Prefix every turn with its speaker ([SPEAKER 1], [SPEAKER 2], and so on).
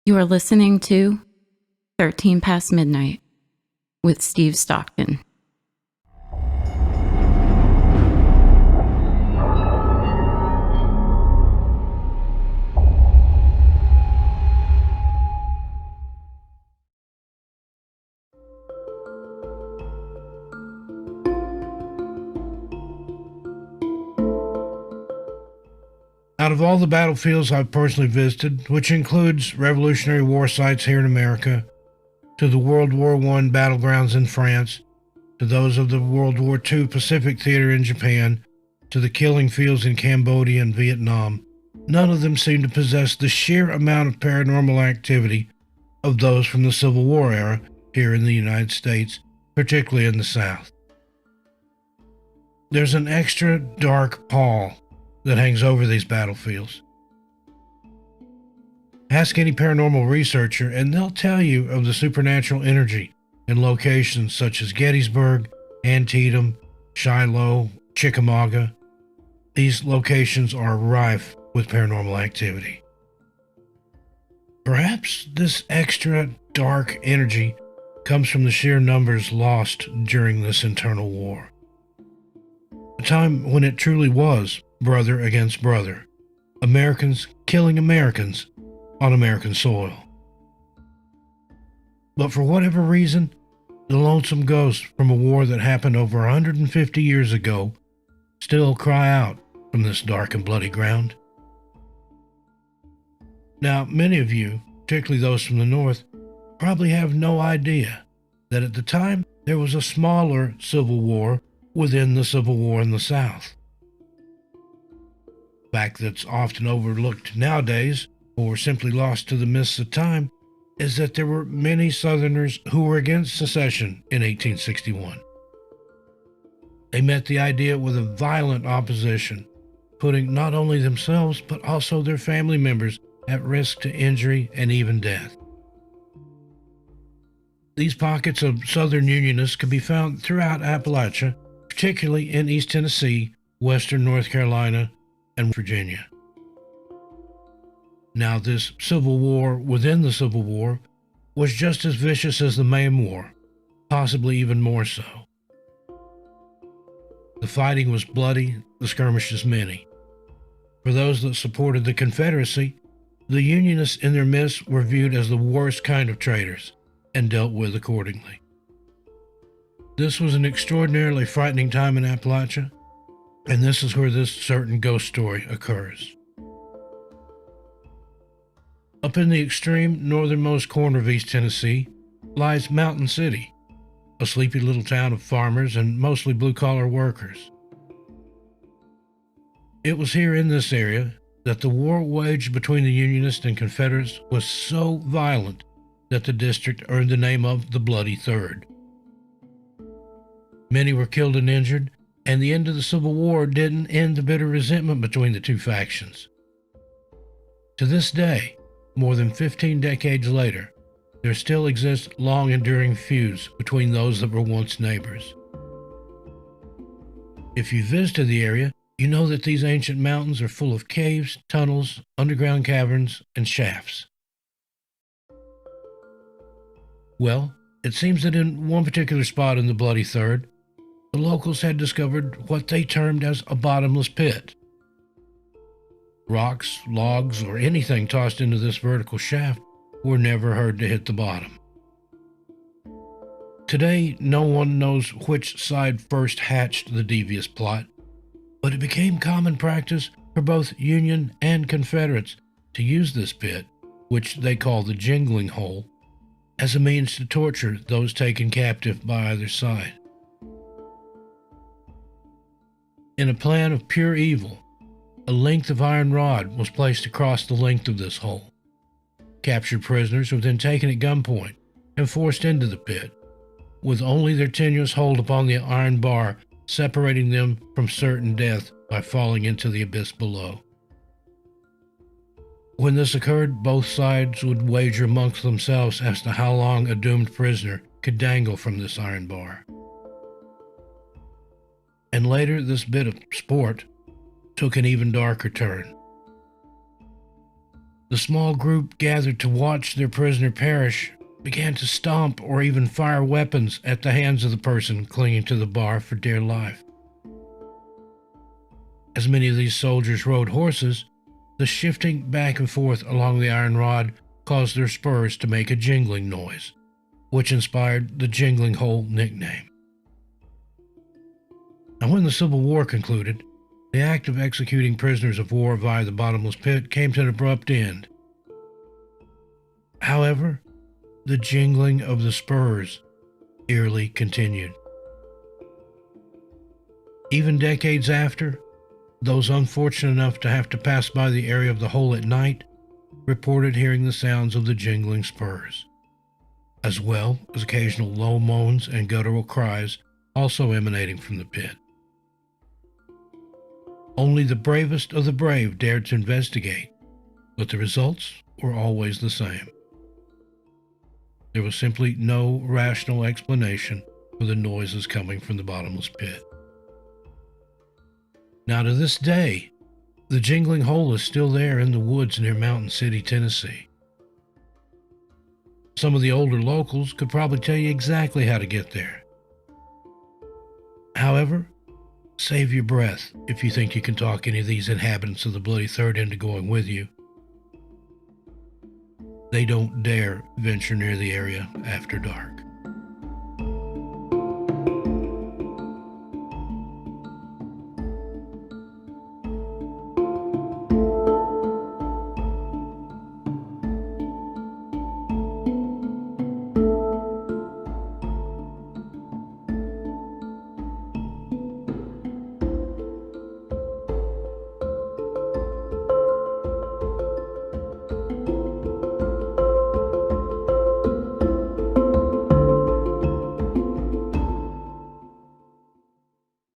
[SPEAKER 1] You are listening to 13 Past Midnight with Steve Stockton.
[SPEAKER 2] Out of all the battlefields I've personally visited, which includes Revolutionary War sites here in America, to the World War I battlegrounds in France, to those of the World War II Pacific Theater in Japan, to the killing fields in Cambodia and Vietnam, none of them seem to possess the sheer amount of paranormal activity of those from the Civil War era here in the United States, particularly in the South. There's an extra dark pall that hangs over these battlefields. Ask any paranormal researcher and they'll tell you of the supernatural energy in locations such as Gettysburg, Antietam, Shiloh, Chickamauga. These locations are rife with paranormal activity. Perhaps this extra dark energy comes from the sheer numbers lost during this internal war. A time when it truly was brother against brother, Americans killing Americans on American soil. But for whatever reason, the lonesome ghosts from a war that happened over 150 years ago still cry out from this dark and bloody ground. Now, many of you, particularly those from the North, probably have no idea that at the time there was a smaller Civil War within the Civil War in the South. Fact that's often overlooked nowadays, or simply lost to the mists of time, is that there were many Southerners who were against secession in 1861. They met the idea with a violent opposition, putting not only themselves but also their family members at risk to injury and even death. These pockets of Southern Unionists can be found throughout Appalachia, particularly in East Tennessee, Western North Carolina, and Virginia. Now, this Civil War within the Civil War was just as vicious as the main war, possibly even more so. The fighting was bloody, the skirmishes many. For those that supported the Confederacy, the Unionists in their midst were viewed as the worst kind of traitors and dealt with accordingly. This was an extraordinarily frightening time in Appalachia, and this is where this certain ghost story occurs. Up in the extreme northernmost corner of East Tennessee lies Mountain City, a sleepy little town of farmers and mostly blue-collar workers. It was here in this area that the war waged between the Unionists and Confederates was so violent that the district earned the name of the Bloody Third. Many were killed and injured, and the end of the Civil War didn't end the bitter resentment between the two factions. To this day, more than 15 decades later, there still exists long-enduring feuds between those that were once neighbors. If you visited the area, you know that these ancient mountains are full of caves, tunnels, underground caverns, and shafts. Well, it seems that in one particular spot in the Bloody Third, the locals had discovered what they termed as a bottomless pit. Rocks, logs, or anything tossed into this vertical shaft were never heard to hit the bottom. Today, no one knows which side first hatched the devious plot, but it became common practice for both Union and Confederates to use this pit, which they call the Jingling hole, as a means to torture those taken captive by either side. In a plan of pure evil, a length of iron rod was placed across the length of this hole. Captured prisoners were then taken at gunpoint and forced into the pit, with only their tenuous hold upon the iron bar separating them from certain death by falling into the abyss below. When this occurred, both sides would wager amongst themselves as to how long a doomed prisoner could dangle from this iron bar. And later, this bit of sport took an even darker turn. The small group gathered to watch their prisoner perish began to stomp or even fire weapons at the hands of the person clinging to the bar for dear life. As many of these soldiers rode horses, the shifting back and forth along the iron rod caused their spurs to make a jingling noise, which inspired the Jingling Hole nickname. Now, when the Civil War concluded, the act of executing prisoners of war via the bottomless pit came to an abrupt end. However, the jingling of the spurs eerily continued. Even decades after, those unfortunate enough to have to pass by the area of the hole at night reported hearing the sounds of the jingling spurs, as well as occasional low moans and guttural cries also emanating from the pit. Only the bravest of the brave dared to investigate, but the results were always the same. There was simply no rational explanation for the noises coming from the bottomless pit. Now, to this day, the Jingling Hole is still there in the woods near Mountain City, Tennessee. Some of the older locals could probably tell you exactly how to get there. However, save your breath if you think you can talk any of these inhabitants of the Bloody Third into going with you. They don't dare venture near the area after dark.